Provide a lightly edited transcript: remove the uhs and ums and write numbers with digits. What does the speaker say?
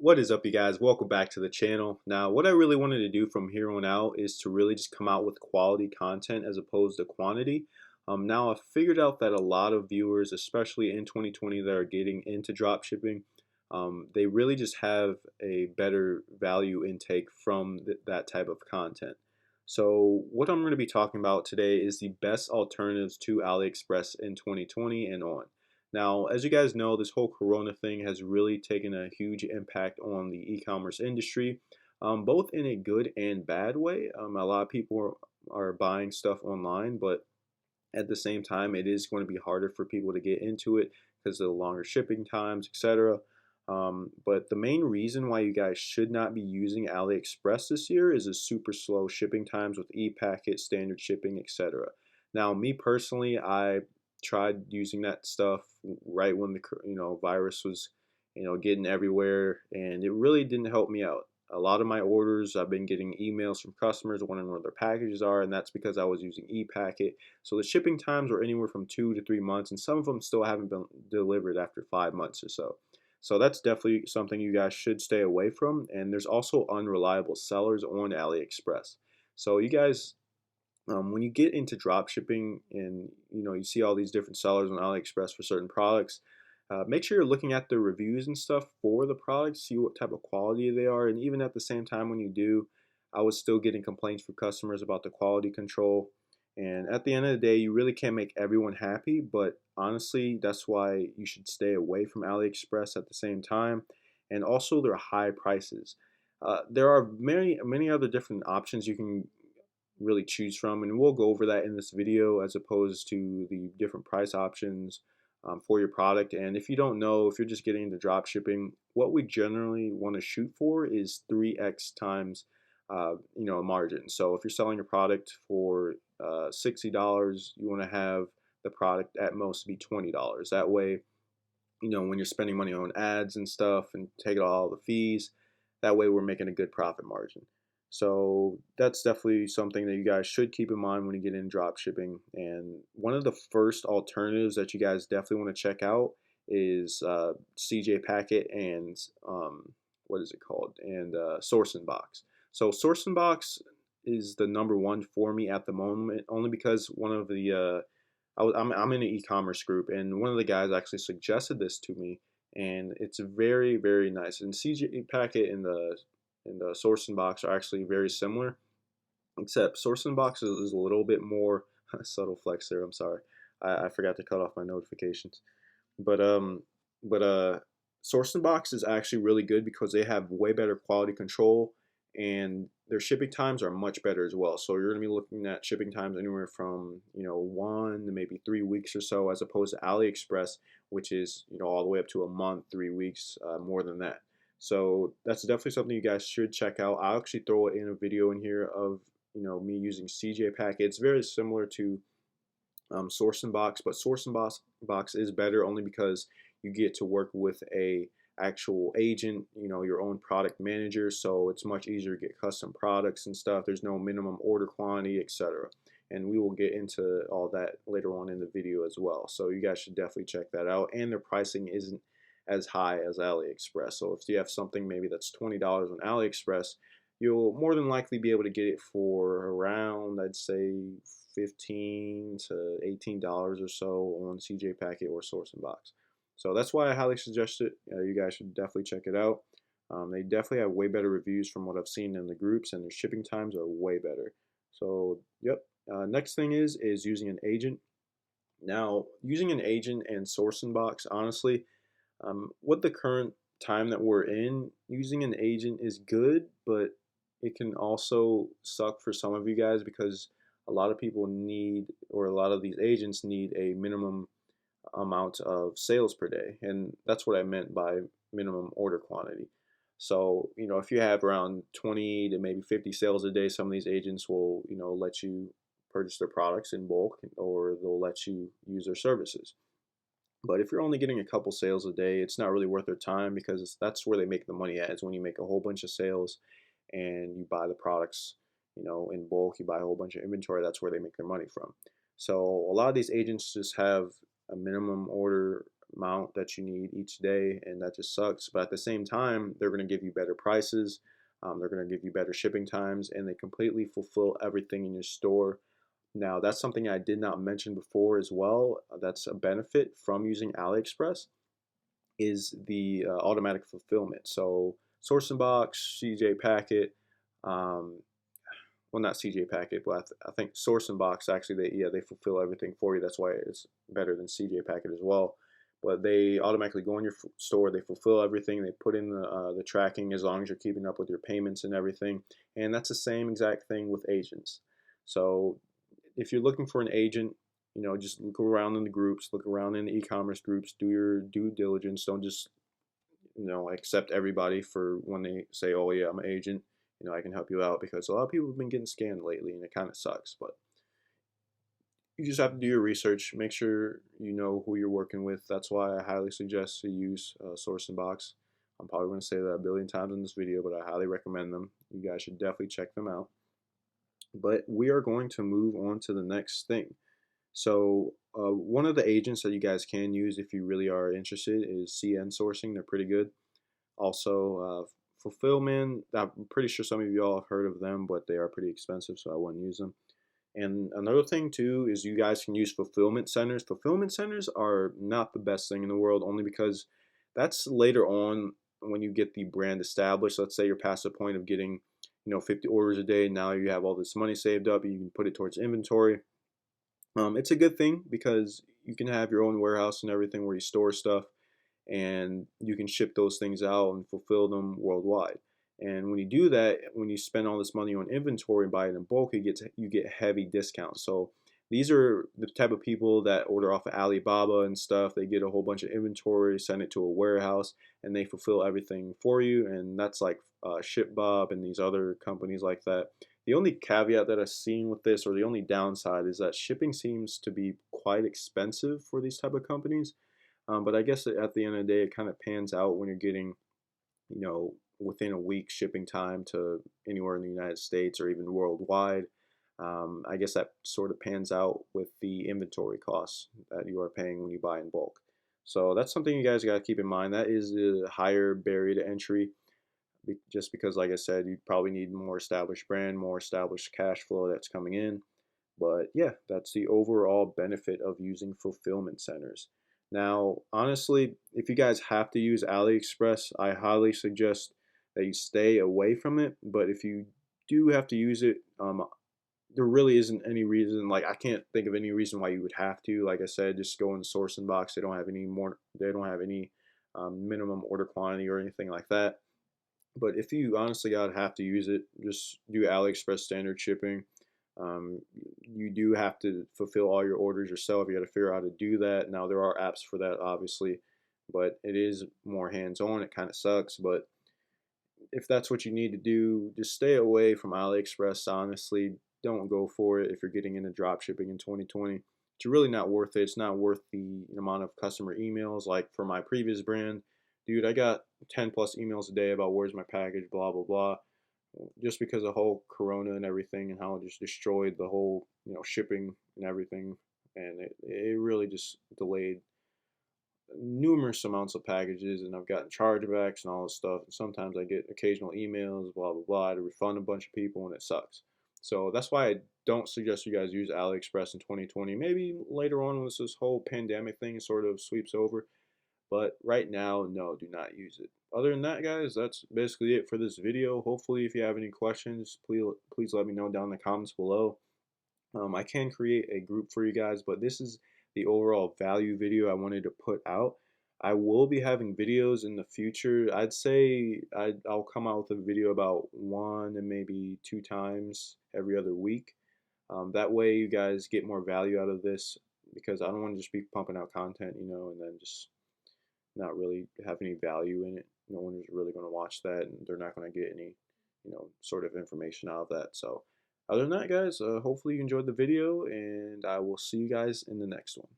What is up, you guys? Welcome back to the channel. Now, what I really wanted to do from here on out is to really just come out with quality content as opposed to quantity. Now, I figured out that a lot of viewers, especially in 2020, that are getting into dropshipping, they really just have a better value intake from that type of content. So, what I'm going to be talking about today is the best alternatives to AliExpress in 2020 and on. Now, as you guys know, this whole Corona thing has really taken a huge impact on the e-commerce industry, both in a good and bad way. A lot of people are buying stuff online, but at the same time, it is going to be harder for people to get into it because of the longer shipping times, etc. But the main reason why you guys should not be using AliExpress this year is the super slow shipping times with e-packet, standard shipping, etc. Now, me personally, I tried using that stuff right when the virus was getting everywhere, and it really didn't help me out. A lot of my orders, I've been getting emails from customers wondering where their packages are, and that's because I was using e-packet. So the shipping times were anywhere from 2 to 3 months, and some of them still haven't been delivered after 5 months or so. So that's definitely something you guys should stay away from. And there's also unreliable sellers on AliExpress. So you guys, when you get into drop shipping and you see all these different sellers on AliExpress for certain products, make sure you're looking at the reviews and stuff for the products, see what type of quality they are, and even at the same time when you do, I was still getting complaints from customers about the quality control. And at the end of the day, you really can't make everyone happy, but honestly, that's why you should stay away from AliExpress at the same time. And also their high prices. There are many other different options you can really choose from, and we'll go over that in this video as opposed to the different price options for your product. And if you don't know, if you're just getting into drop shipping, what we generally want to shoot for is 3x times a margin. So if you're selling a product for $60, you want to have the product at most be $20. That way, when you're spending money on ads and stuff and taking all the fees, that way we're making a good profit margin. So that's definitely something that you guys should keep in mind when you get in drop shipping. And one of the first alternatives that you guys definitely want to check out is CJ Packet and what is it called? And Source and Box. So Source and Box is the number one for me at the moment, only because one of the I'm in an e-commerce group, and one of the guys actually suggested this to me, and it's very, very nice. And CJ Packet and the Source and Box are actually very similar, except Source and Box is a little bit more subtle flex there. I'm sorry, I forgot to cut off my notifications, but but Source and Box is actually really good because they have way better quality control, and their shipping times are much better as well. So you're going to be looking at shipping times anywhere from 1 to maybe 3 weeks or so, as opposed to AliExpress, which is all the way up to a month, 3 weeks, more than that. So that's definitely something you guys should check out. I'll actually throw it in a video in here of me using CJ Packet. It's very similar to Source and Box, but Source and Box is better only because you get to work with a actual agent, your own product manager, so it's much easier to get custom products and stuff. There's no minimum order quantity, etc. And we will get into all that later on in the video as well. So you guys should definitely check that out. And their pricing isn't as high as AliExpress. So if you have something maybe that's $20 on AliExpress, you'll more than likely be able to get it for around, I'd say, $15 to $18 or so on CJ Packet or Source and Box. So that's why I highly suggest it. You guys should definitely check it out. They definitely have way better reviews from what I've seen in the groups, and their shipping times are way better. So, yep. Next thing is using an agent. Now, using an agent and Source and Box, honestly, with the current time that we're in, using an agent is good, but it can also suck for some of you guys because a lot of people need, or a lot of these agents need a minimum amount of sales per day. And that's what I meant by minimum order quantity. So, if you have around 20 to maybe 50 sales a day, some of these agents will, let you purchase their products in bulk, or they'll let you use their services. But if you're only getting a couple sales a day, it's not really worth their time because that's where they make the money at, is when you make a whole bunch of sales and you buy the products, in bulk, you buy a whole bunch of inventory, that's where they make their money from. So a lot of these agents just have a minimum order amount that you need each day, and that just sucks. But at the same time, they're going to give you better prices. They're going to give you better shipping times, and they completely fulfill everything in your store. Now, that's something I did not mention before as well. That's a benefit from using AliExpress is the automatic fulfillment. So, Source and Box, CJ Packet, um, well, not CJ Packet, but I think Source and Box actually they fulfill everything for you. That's why it's better than CJ Packet as well. But they automatically go in your store, they fulfill everything, they put in the tracking as long as you're keeping up with your payments and everything. And that's the same exact thing with agents. So if you're looking for an agent, just look around in the groups, look around in the e-commerce groups, do your due diligence. Don't just accept everybody for when they say, "Oh yeah, I'm an agent, I can help you out," because a lot of people have been getting scammed lately, and it kind of sucks. But you just have to do your research, make sure you know who you're working with. That's why I highly suggest to use Source and Box. I'm probably going to say that a billion times in this video, but I highly recommend them. You guys should definitely check them out. But we are going to move on to the next thing. So one of the agents that you guys can use if you really are interested is CN Sourcing. They're pretty good. Also, Fulfillment. I'm pretty sure some of you all have heard of them, but they are pretty expensive, so I wouldn't use them. And another thing too is you guys can use fulfillment centers. Fulfillment centers are not the best thing in the world, only because that's later on when you get the brand established. Let's say you're past the point of getting, 50 orders a day. Now you have all this money saved up. You can put it towards inventory. It's a good thing because you can have your own warehouse and everything where you store stuff, and you can ship those things out and fulfill them worldwide. And when you do that, when you spend all this money on inventory and buy it in bulk, you get heavy discounts. So these are the type of people that order off of Alibaba and stuff. They get a whole bunch of inventory, send it to a warehouse, and they fulfill everything for you. And that's like ShipBob and these other companies like that. The only caveat that I've seen with this, or the only downside, is that shipping seems to be quite expensive for these type of companies. But I guess at the end of the day, it kind of pans out when you're getting, you know, within a week shipping time to anywhere in the United States or even worldwide. I guess that sort of pans out with the inventory costs that you are paying when you buy in bulk. So that's something you guys got to keep in mind. That is a higher barrier to entry, just because, like I said, you probably need more established brand, more established cash flow that's coming in. But yeah, that's the overall benefit of using fulfillment centers. Now, honestly, if you guys have to use AliExpress, I highly suggest that you stay away from it. But if you do have to use it, there really isn't any reason. Like, I can't think of any reason why you would have to. Like I said, just go in the source box. They don't have any more. They don't have any minimum order quantity or anything like that. But if you honestly gotta have to use it, just do AliExpress standard shipping. Um, you do have to fulfill all your orders yourself. You got to figure out how to do that. Now there are apps for that, obviously, but it is more hands-on. It kind of sucks, but if that's what you need to do, just stay away from AliExpress. Honestly, don't go for it if you're getting into drop shipping in 2020. It's really not worth it. It's not worth the amount of customer emails. Like for my previous brand, dude, I got 10 plus emails a day about where's my package, blah blah blah, just because of the whole corona and everything and how it just destroyed the whole shipping and everything, and it really just delayed numerous amounts of packages, and I've gotten chargebacks and all this stuff, and sometimes I get occasional emails, blah blah blah, to refund a bunch of people, and it sucks. So that's why I don't suggest you guys use AliExpress in 2020. Maybe later on, once this whole pandemic thing sort of sweeps over, but right now, no, do not use it. Other than that, guys, that's basically it for this video. Hopefully, if you have any questions, please let me know down in the comments below. I can create a group for you guys, but this is the overall value video I wanted to put out. I will be having videos in the future. I'd say I'll come out with a video about 1 and maybe 2 times every other week. That way you guys get more value out of this, because I don't want to just be pumping out content, and then just not really have any value in it. No one is really going to watch that, and they're not going to get any, sort of information out of that. So other than that, guys, hopefully you enjoyed the video, and I will see you guys in the next one.